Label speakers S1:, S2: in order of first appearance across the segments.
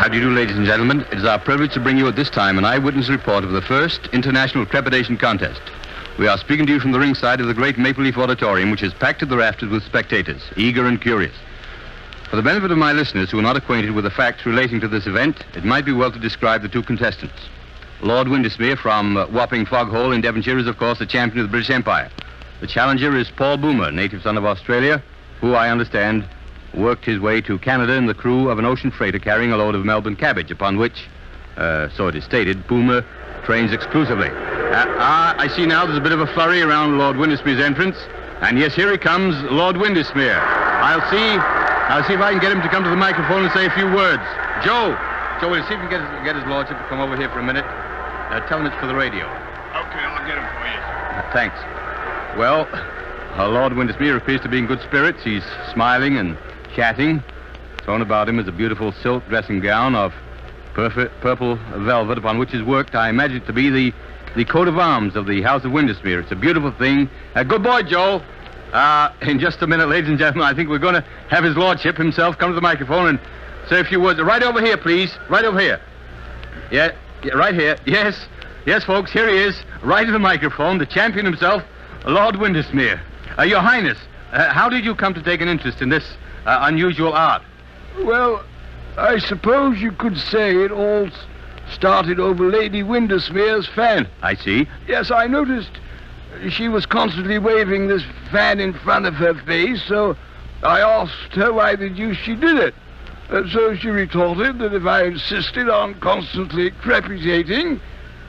S1: How do you do, ladies and gentlemen? It is our privilege to bring you at this time an eyewitness report of the first International Crepitation Contest. We are speaking to you from the ringside of the great Maple Leaf Auditorium, which is packed to the rafters with spectators, eager and curious. For the benefit of my listeners who are not acquainted with the facts relating to this event, it might be well to describe the two contestants. Lord Windesmere from Wapping Foghole in Devonshire is, of course, the champion of the British Empire. The challenger is Paul Boomer, native son of Australia, who, I understand, worked his way to Canada in the crew of an ocean freighter carrying a load of Melbourne cabbage, upon which, so it is stated, Boomer trains exclusively. I see now there's a bit of a flurry around Lord Windesmere's entrance, and yes, here he comes, Lord Windesmere. I'll see if I can get him to come to the microphone and say a few words. Joe, will you see if we can get his lordship to come over here for a minute? Tell him it's for the radio.
S2: Okay, I'll get him for you.
S1: Thanks. Well, Lord Windesmere appears to be in good spirits. He's smiling and chatting. Thrown about him is a beautiful silk dressing gown of purple velvet, upon which is worked, I imagine, to be the coat of arms of the House of Windesmere. It's a beautiful thing. Good boy, Joel. In just a minute, ladies and gentlemen, I think we're going to have his lordship himself come to the microphone and say a few words. Right over here, please. Right over here. Yeah, right here. Yes, folks, here he is, right to the microphone, the champion himself, Lord Windesmere. Your Highness, how did you come to take an interest in this unusual art?
S3: Well, I suppose you could say it all started over Lady Windesmere's fan.
S1: I see.
S3: Yes, I noticed she was constantly waving this fan in front of her face, so I asked her why the deuce she did it. So she retorted that if I insisted on constantly crepitating,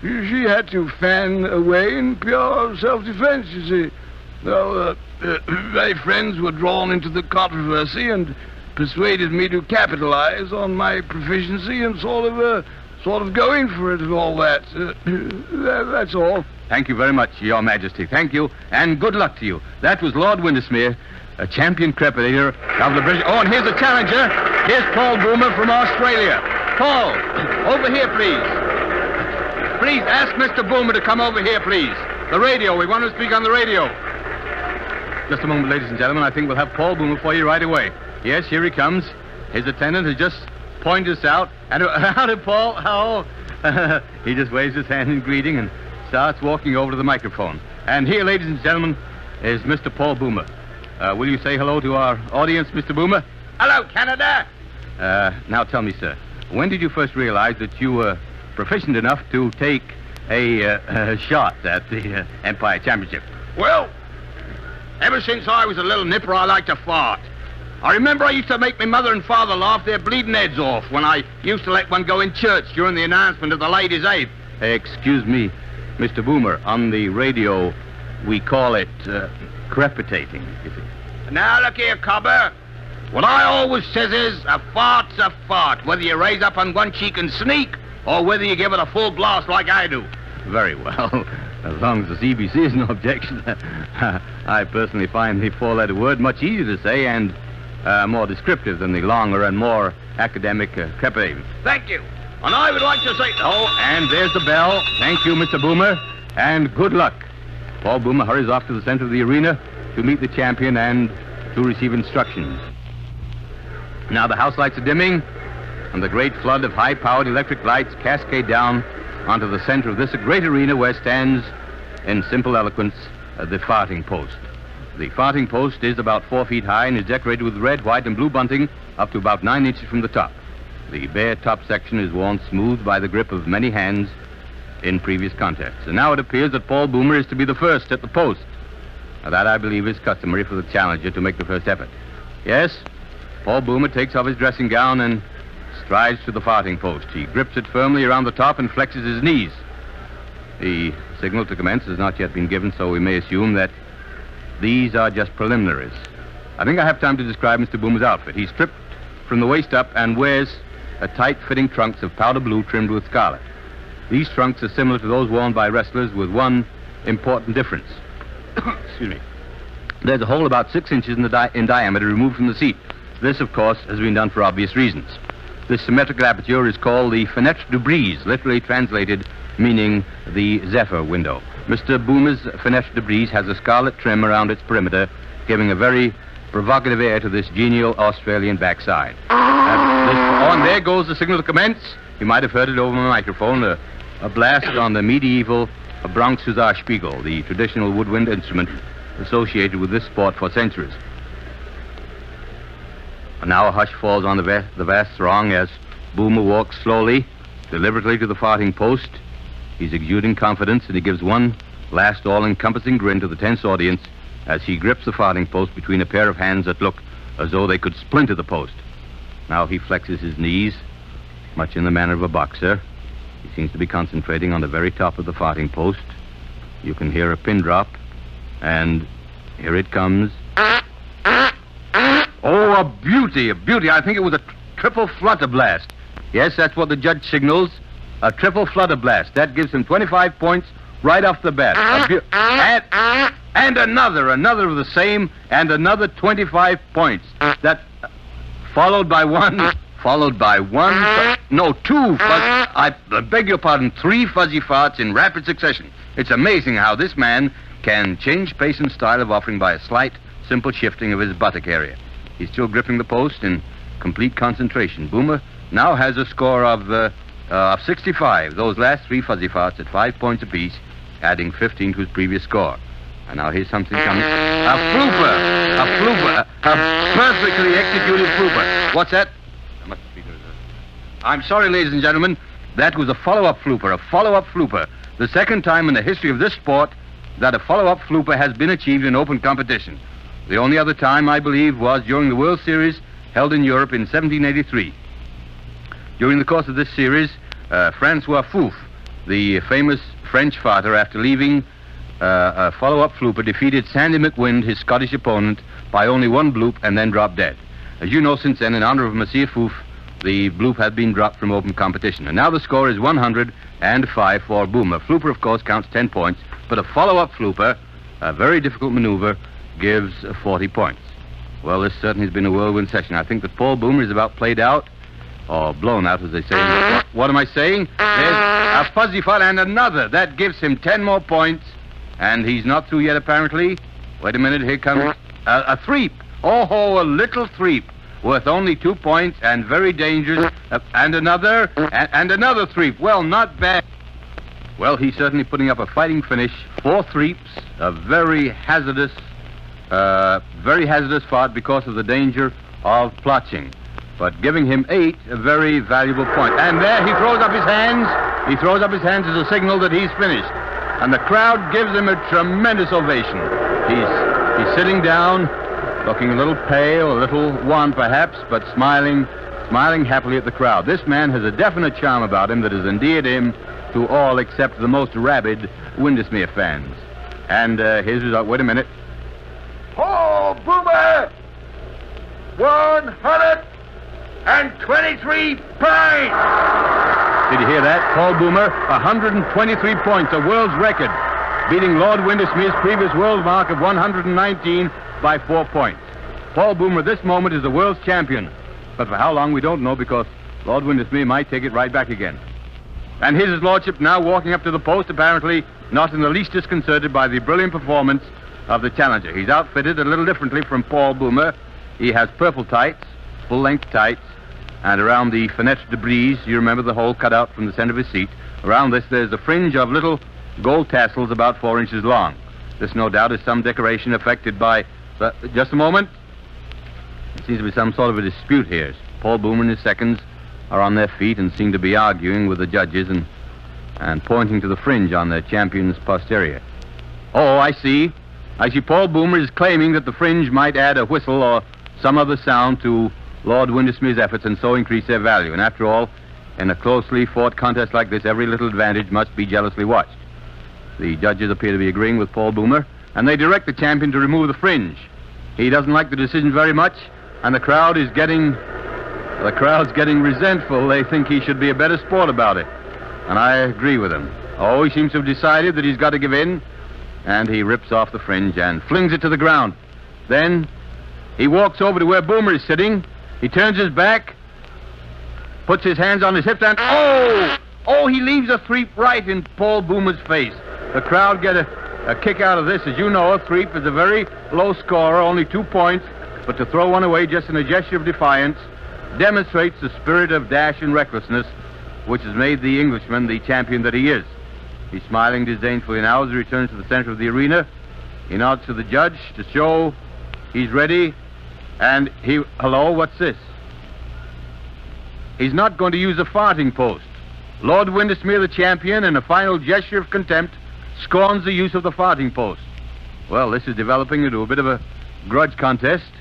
S3: she had to fan away in pure self-defense, you see. Well, my friends were drawn into the controversy and persuaded me to capitalize on my proficiency and sort of going for it and all that. That's all.
S1: Thank you very much, Your Majesty. Thank you, and good luck to you. That was Lord Windesmere, a champion crepitator of the British... Oh, and here's the challenger. Here's Paul Boomer from Australia. Paul, over here, please. Please ask Mr. Boomer to come over here, please. The radio. We want to speak on the radio. Just a moment, ladies and gentlemen. I think we'll have Paul Boomer for you right away. Yes, here he comes. His attendant has just pointed us out. And how did Paul? How? He just waves his hand in greeting and starts walking over to the microphone. And here, ladies and gentlemen, is Mr. Paul Boomer. Will you say hello to our audience, Mr. Boomer?
S2: Hello, Canada.
S1: Now tell me, sir, when did you first realize that you were proficient enough to take a shot at the Empire Championship?
S2: Well, ever since I was a little nipper, I liked to fart. I remember I used to make my mother and father laugh their bleeding heads off when I used to let one go in church during the announcement of the ladies' aid.
S1: Excuse me, Mr. Boomer, on the radio, we call it crepitating, you see.
S2: Now, look here, cobber. What I always says is, a fart's a fart, whether you raise up on one cheek and sneak, or whether you give it a full blast like I do.
S1: Very well. As long as the CBC is no objection. I personally find the four-letter word much easier to say and more descriptive than the longer and more academic crepitating.
S2: Thank you. And I would like to say...
S1: Oh, and there's the bell. Thank you, Mr. Boomer, and good luck. Paul Boomer hurries off to the center of the arena to meet the champion and to receive instructions. Now the house lights are dimming, and the great flood of high-powered electric lights cascade down onto the center of this great arena where stands, in simple eloquence, the farting post. The farting post is about 4 feet high and is decorated with red, white, and blue bunting up to about 9 inches from the top. The bare top section is worn smooth by the grip of many hands in previous contests. And now it appears that Paul Boomer is to be the first at the post. Now that, I believe, is customary for the challenger to make the first effort. Yes, Paul Boomer takes off his dressing gown and strides to the farting post. He grips it firmly around the top and flexes his knees. The signal to commence has not yet been given, so we may assume that these are just preliminaries. I think I have time to describe Mr. Boomer's outfit. He's stripped from the waist up and wears tight-fitting trunks of powder blue trimmed with scarlet. These trunks are similar to those worn by wrestlers with one important difference. Excuse me. There's a hole about 6 inches in diameter removed from the seat. This, of course, has been done for obvious reasons. This symmetrical aperture is called the fenêtre de brise, literally translated meaning the zephyr window. Mr. Boomer's fenêtre de brise has a scarlet trim around its perimeter, giving a very provocative air to this genial Australian backside. And there goes the signal to commence. You might have heard it over my microphone, a blast on the medieval Bronx Spiegel, the traditional woodwind instrument associated with this sport for centuries. And now a hush falls on the vast throng as Boomer walks slowly, deliberately to the farthing post. He's exuding confidence, and he gives one last all-encompassing grin to the tense audience as he grips the farthing post between a pair of hands that look as though they could splinter the post. Now he flexes his knees, much in the manner of a boxer. He seems to be concentrating on the very top of the farthing post. You can hear a pin drop, and here it comes. Oh, a beauty, a beauty. I think it was a triple flutter blast. Yes, that's what the judge signals, a triple flutter blast. That gives him 25 points right off the bat. And another of the same, and another 25 points. That followed by two. I beg your pardon, 3 fuzzy farts in rapid succession. It's amazing how this man can change pace and style of offering by a slight, simple shifting of his buttock area. He's still gripping the post in complete concentration. Boomer now has a score of 65. Those last 3 fuzzy farts at 5 points apiece, adding 15 to his previous score. And now here's something coming. A flooper, a perfectly executed flooper. What's that? I'm sorry, ladies and gentlemen. That was a follow-up flooper. The second time in the history of this sport that a follow-up flooper has been achieved in open competition. The only other time, I believe, was during the World Series held in Europe in 1783. During the course of this series, Francois Fouf, the famous French farter, after leaving a follow-up flooper, defeated Sandy McWind, his Scottish opponent, by only 1 bloop and then dropped dead. As you know, since then, in honor of Monsieur Fouf, the bloop had been dropped from open competition. And now the score is 105 for Boomer. Flooper, of course, counts 10 points, but a follow-up flooper, a very difficult maneuver, gives 40 points. Well, this certainly has been a whirlwind session. I think that Paul Boomer is about played out, or blown out, as they say. What am I saying? There's a fuzzy fart and another. That gives him 10 more points, and he's not through yet, apparently. Wait a minute, here comes a threep. Oh, a little threep, worth only 2 points and very dangerous. And another threep. Well, not bad. Well, he's certainly putting up a fighting finish. 4 threeps, a very hazardous fart because of the danger of plotching. But giving him 8, a very valuable point. And there he throws up his hands. He throws up his hands as a signal that he's finished. And the crowd gives him a tremendous ovation. He's sitting down, looking a little pale, a little wan perhaps, but smiling happily at the crowd. This man has a definite charm about him that has endeared him to all except the most rabid Windesmere fans. And his result, wait a minute.
S3: Oh, Boomer! 123 points!
S1: Did you hear that? Paul Boomer, 123 points, a world's record, beating Lord Windesmere's previous world mark of 119 by 4 points. Paul Boomer, this moment, is the world's champion. But for how long, we don't know, because Lord Windesmere might take it right back again. And here's his lordship now walking up to the post, apparently not in the least disconcerted by the brilliant performance of the challenger. He's outfitted a little differently from Paul Boomer. He has purple tights, full-length tights, and around the fenêtre de brise, you remember the hole cut out from the center of his seat, around this there's a fringe of little gold tassels about 4 inches long. This, no doubt, is some decoration affected by... just a moment. There seems to be some sort of a dispute here. Paul Boomer and his seconds are on their feet and seem to be arguing with the judges and pointing to the fringe on their champion's posterior. Oh, I see. Paul Boomer is claiming that the fringe might add a whistle or some other sound to Lord Windesmere's efforts and so increase their value. And after all, in a closely fought contest like this, every little advantage must be jealously watched. The judges appear to be agreeing with Paul Boomer, and they direct the champion to remove the fringe. He doesn't like the decision very much, and the crowd's getting resentful. They think he should be a better sport about it. And I agree with him. Oh, he seems to have decided that he's got to give in, and he rips off the fringe and flings it to the ground. Then he walks over to where Boomer is sitting. He turns his back, puts his hands on his hips, and he leaves a threep right in Paul Boomer's face. The crowd get a kick out of this. As you know, a threep is a very low scorer, only 2 points, but to throw one away just in a gesture of defiance demonstrates the spirit of dash and recklessness which has made the Englishman the champion that he is. He's smiling disdainfully now as he returns to the center of the arena. He nods to the judge to show he's ready, and hello, what's this? He's not going to use a farting post. Lord Windesmere, the champion, in a final gesture of contempt, scorns the use of the farting post. Well, this is developing into a bit of a grudge contest.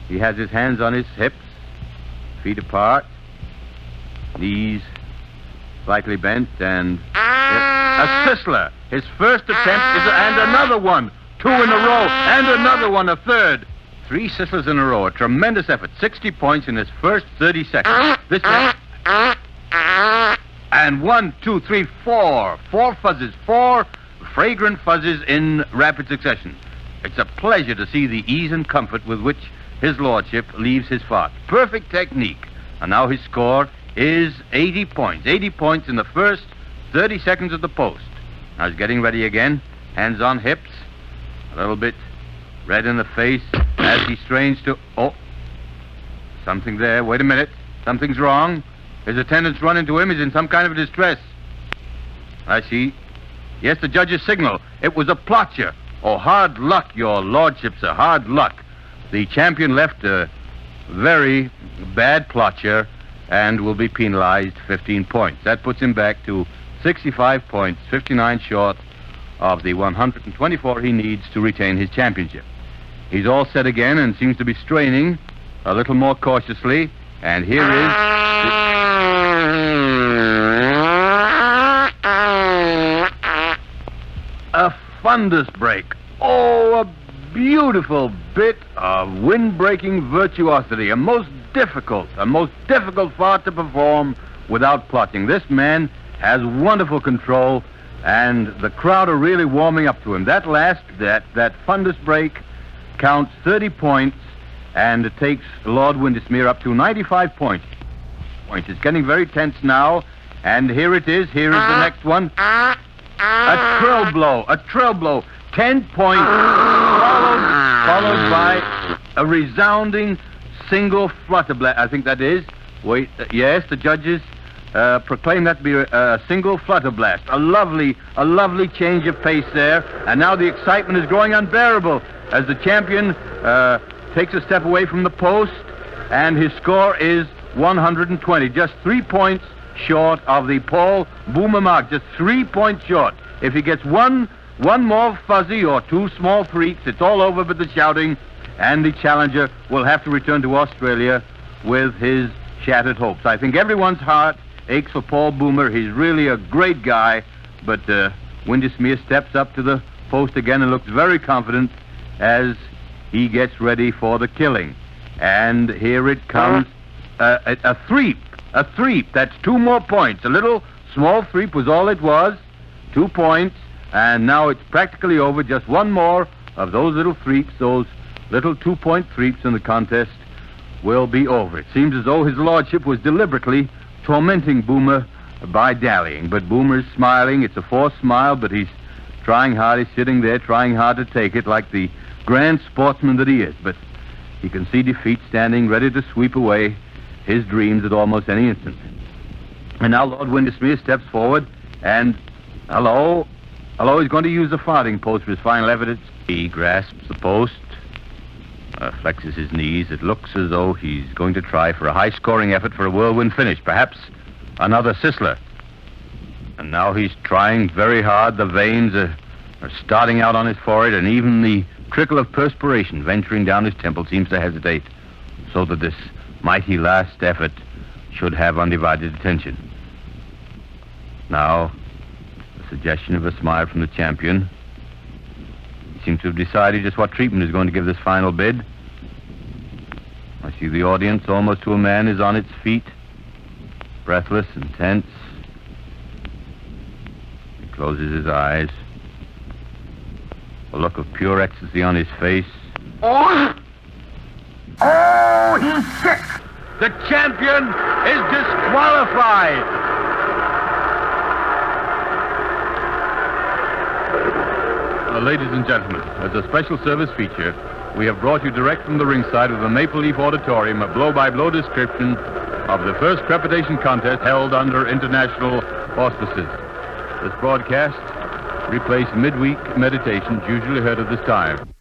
S1: He has his hands on his hips, feet apart, knees slightly bent, and a sizzler. His first attempt and another one. 2 in a row, and another one, a third. 3 sizzlers in a row, a tremendous effort. 60 points in his first 30 seconds. This man. And 1, 2, 3, 4. 4 fuzzes, 4 fragrant fuzzes in rapid succession. It's a pleasure to see the ease and comfort with which his lordship leaves his fart. Perfect technique. And now his score is 80 points. 80 points in the first 30 seconds of the post. Now he's getting ready again. Hands on hips. A little bit red in the face as he strains to... Oh, something there. Wait a minute. Something's wrong. His attendants run into him. He's in some kind of distress. I see. Yes, the judge's signal. It was a plotcher. Oh, hard luck, your lordship, sir. Hard luck. The champion left a very bad plotcher and will be penalized 15 points. That puts him back to 65 points, 59 short of the 124 he needs to retain his championship. He's all set again and seems to be straining a little more cautiously. And here is... a fundus break. Oh, a beautiful bit of wind-breaking virtuosity. A most difficult fart to perform without plotting. This man has wonderful control, and the crowd are really warming up to him. That fundus break counts 30 points, and it takes Lord Windesmere up to 95 points. It's getting very tense now, and here it is. Here is the next one. A trill blow. 10 points, followed by a resounding single flutter blast. I think that is. Wait, yes, the judges proclaim that to be a single flutter blast. A lovely change of pace there. And now the excitement is growing unbearable as the champion takes a step away from the post, and his score is 120, just 3 points short of the Paul Boomer mark, just 3 points short. If he gets one more fuzzy or 2 small freaks, it's all over but the shouting, and the challenger will have to return to Australia with his shattered hopes. I think everyone's heart aches for Paul Boomer. He's really a great guy, but Windesmere steps up to the post again and looks very confident as he gets ready for the killing. And here it comes. A threep. That's 2 more points. A little small threep was all it was. 2 points. And now it's practically over. Just 1 more of those little threeps, those little 2-point threeps in the contest will be over. It seems as though his lordship was deliberately tormenting Boomer by dallying. But Boomer's smiling. It's a forced smile, but he's trying hard. He's sitting there trying hard to take it like the grand sportsman that he is. But he can see defeat standing ready to sweep away his dreams at almost any instant. And now Lord Windesmere steps forward and, hello, he's going to use the farting post for his final evidence. He grasps the post, flexes his knees. It looks as though he's going to try for a high-scoring effort for a whirlwind finish, perhaps another sizzler. And now he's trying very hard. The veins are starting out on his forehead, and even the trickle of perspiration venturing down his temple seems to hesitate, so that this mighty last effort should have undivided attention. Now, the suggestion of a smile from the champion. He seems to have decided just what treatment he's going to give this final bid. I see the audience, almost to a man, is on its feet, breathless and tense. He closes his eyes, a look of pure ecstasy on his face.
S2: Oh, he's sick!
S1: The champion is disqualified! Ladies and gentlemen, as a special service feature, we have brought you direct from the ringside of the Maple Leaf Auditorium a blow-by-blow description of the first crepitation contest held under international auspices. This broadcast replaced midweek meditations usually heard at this time.